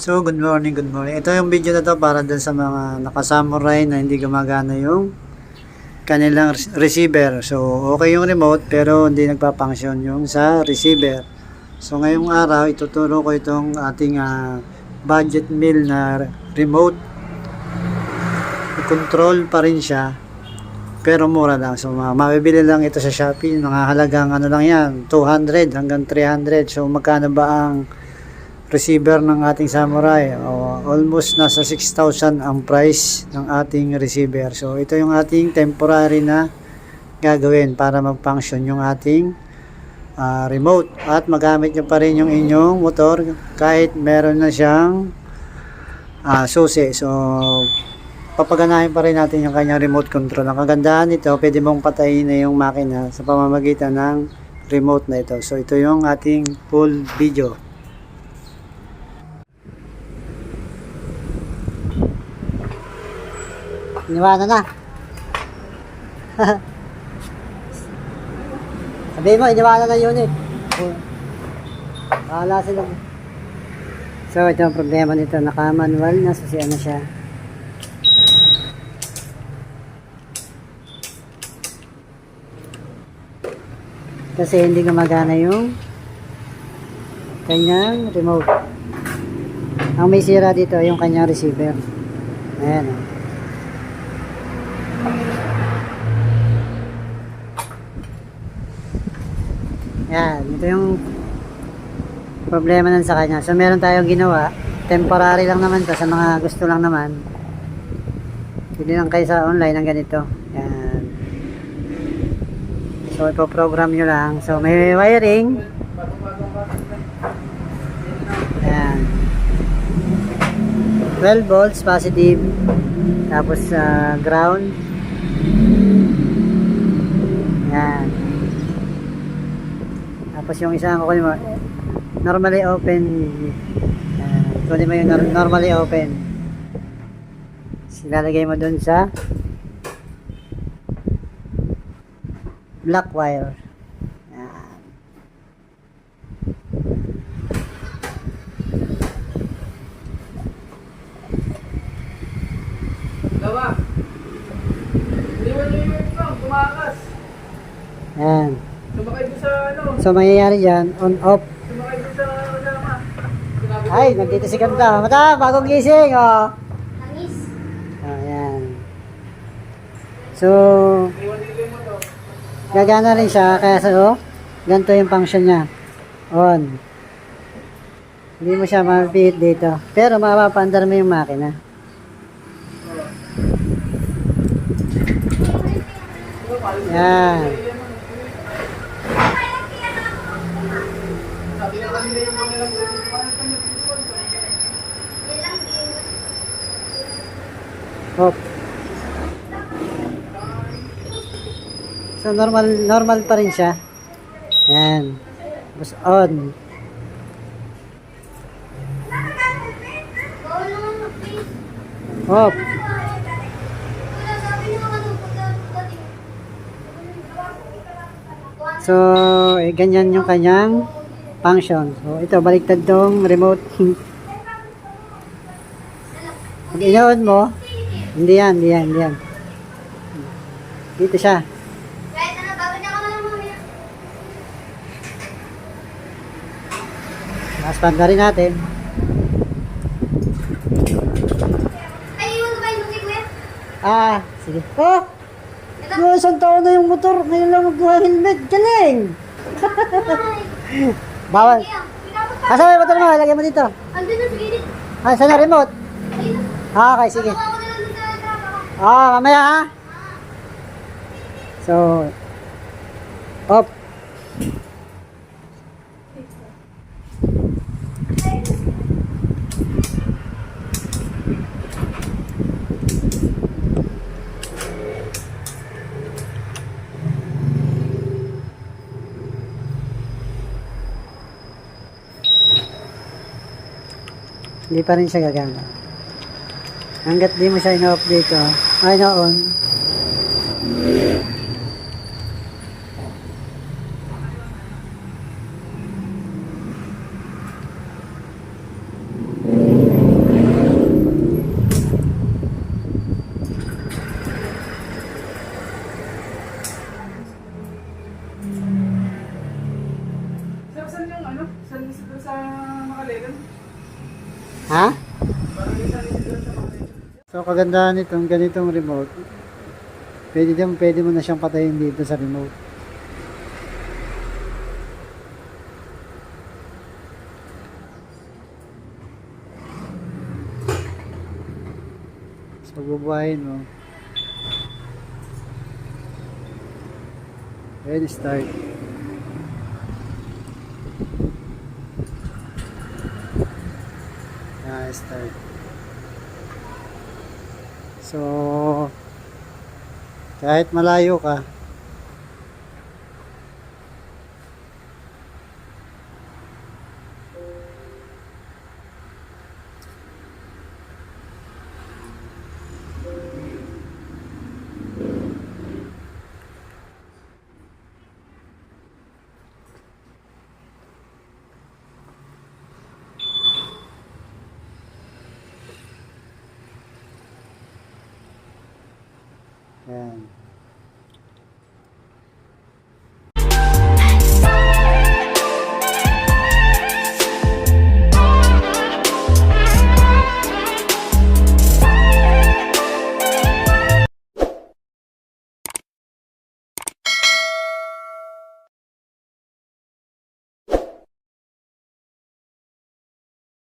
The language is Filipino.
So, good morning, good morning. Ito yung video na to para dun sa mga nakasamurai na hindi gumagana yung kanilang receiver. So, okay yung remote pero hindi nagpa-function yung sa receiver. So, ngayong araw, ituturo ko itong ating budget meal na remote. Control pa rin siya pero mura lang. So, mabibili lang ito sa Shopee. Mga halagang ano lang yan, 200 hanggang 300. So, magkano ba ang receiver ng ating samurai? Almost nasa 6,000 ang price ng ating receiver. So ito yung ating temporary na gagawin para mag-function yung ating remote at magamit nyo pa rin yung inyong motor kahit meron na siyang susi. So papaganahin pa rin natin yung kanyang remote control. Ang kagandahan nito, pwede mong patayin na yung makina sa pamamagitan ng remote na ito. So ito yung ating full video. Iniwanan na. Sabihin mo, iniwanan na unit. Bahala sila. So, ito ang problema nito. Naka-manual na. Susiyan na siya. Kasi hindi gumagana yung kanyang remote. Ang may sira dito, yung kanyang receiver. Ayan. Yan, ito yung problema nun sa kanya. So meron tayong ginawa, temporary lang naman to sa mga gusto lang naman. Pili lang kayo sa online ng ganito. Yan. So ipoprogram nyo lang. So may wiring. Yan. 12 volts positive. Tapos ground. Yan. Tapos yung isa kunin mo, normally open. Kunin mo yung normally open. Ilalagay mo dun sa black wire. Yan. Gawa. Iwan nyo yung webcam, tumakas. Yan. Sumakay doon sa ano. So mangyayari dyan, on off. Sumakay doon sa lama. Ay, nandito si Ganda. Mata, bagong gising, oh. Ayan. So, gagana rin siya, kaya sa, ganito yung function niya. On. Hindi mo siya mapipihit dito. Pero mapapandar mo yung makina. Yan. Off. So normal pa rin siya. Yan. Tapos on. Off. So ganyan yung kanyang function. So ito baliktad tong remote. Pag in-on mo, hindi yan. Dito siya. Mas-pand na rin natin. Sige. Oh! Isang taon na yung motor. Ngayon lang mag-helmet. Galing! Bawal. Asa may motor mo? Lagay mo dito. Andun na sa gilid. Saan na remote? Okay, sige. Mamaya ha. So, off. Hindi pa rin siya gagana. Hanggat di mo siya ino-off dito, ay na-on. Ha? So kagandahan nitong ganitong remote, pwede mo na siyang patayin dito sa remote. So bubuhayin mo. Ayan, start. Start. So kahit malayo ka,